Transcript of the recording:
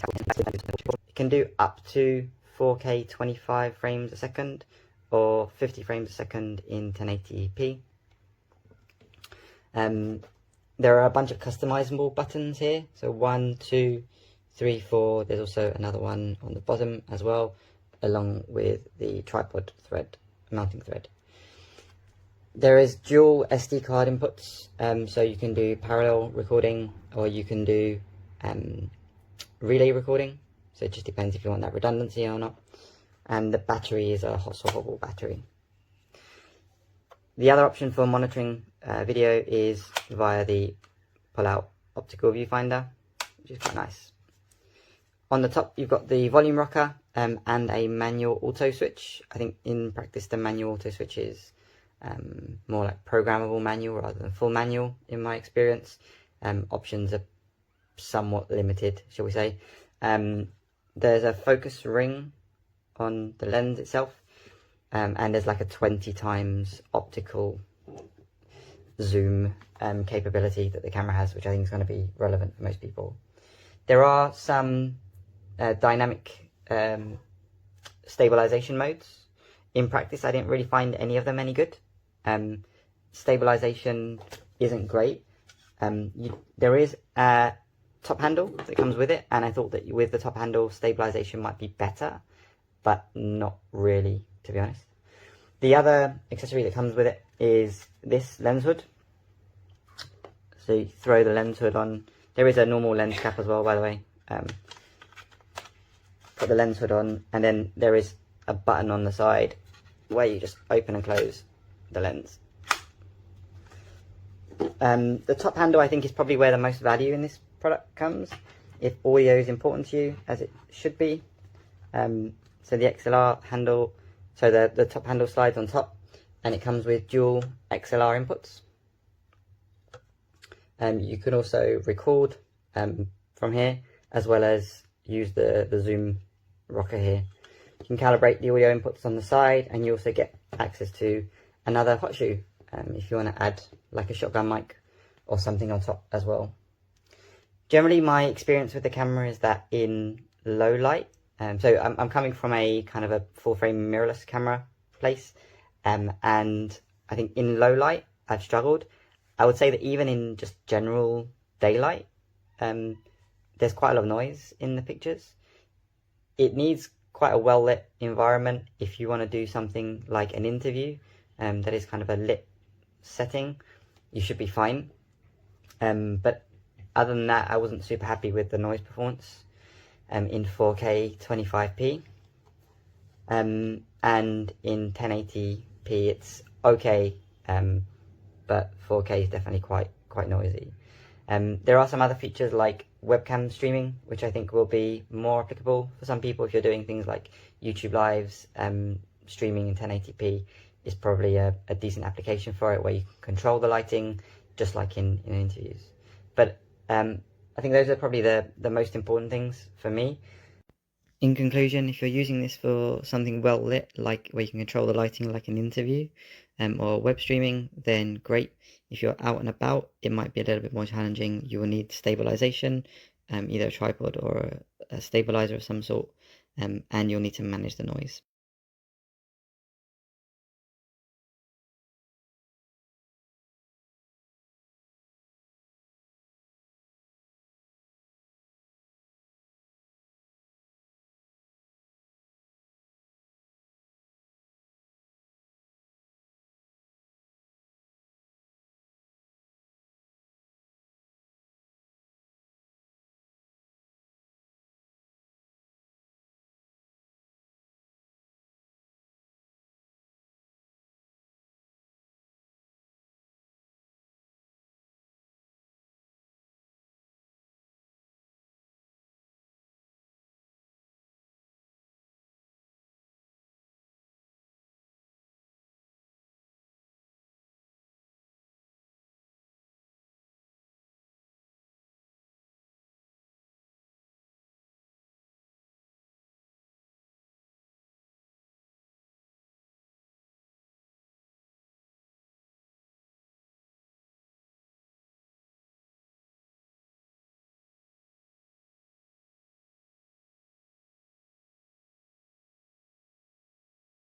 It can do up to 4K 25 frames a second or 50 frames a second in 1080p. There are a bunch of customizable buttons here. So 1, 2, 3, 4. There's also another one on the bottom as well, along with the tripod thread, mounting thread. There is dual SD card inputs, so you can do parallel recording or you can do relay recording. So it just depends if you want that redundancy or not. And the battery is a hot swappable battery. The other option for monitoring video is via the pull-out optical viewfinder, which is quite nice. On the top, you've got the volume rocker and a manual auto switch. I think in practice, the manual auto switch is more like programmable manual rather than full manual in my experience. Options are somewhat limited, shall we say. There's a focus ring on the lens itself, and there's like a 20 times optical zoom capability that the camera has, which I think is going to be relevant for most people. There are some dynamic stabilization modes. In practice, I didn't really find any of them any good. Stabilization isn't great. There is a top handle that comes with it, and I thought that with the top handle, stabilization might be better, but not really, to be honest. The other accessory that comes with it is this lens hood. So you throw the lens hood on. There is a normal lens cap as well, by the way. Put the lens hood on, and then there is a button on the side where you just open and close the lens. The top handle, I think, is probably where the most value in this product comes, if audio is important to you, as it should be. So the XLR handle, so the top handle slides on top, and it comes with dual XLR inputs. You can also record from here, as well as use the zoom rocker here. You can calibrate the audio inputs on the side, and you also get access to another hot shoe if you want to add like a shotgun mic or something on top as well. Generally, my experience with the camera is that in low light, so I'm coming from a kind of a full frame mirrorless camera place, and I think in low light I've struggled. I would say that even in just general daylight, there's quite a lot of noise in the pictures. It needs quite a well lit environment if you want to do something like an interview that is kind of a lit setting. You should be fine, but other than that, I wasn't super happy with the noise performance in 4K 25p, and in 1080p it's okay, but 4K is definitely quite noisy. There are some other features like webcam streaming, which I think will be more applicable for some people. If you're doing things like YouTube lives, streaming in 1080p is probably a decent application for it, where you can control the lighting just like in interviews. But I think those are probably the most important things for me. In conclusion, if you're using this for something well lit, like where you can control the lighting like an interview or web streaming, then great. If you're out and about, it might be a little bit more challenging. You will need stabilization, either a tripod or a stabilizer of some sort, and you'll need to manage the noise.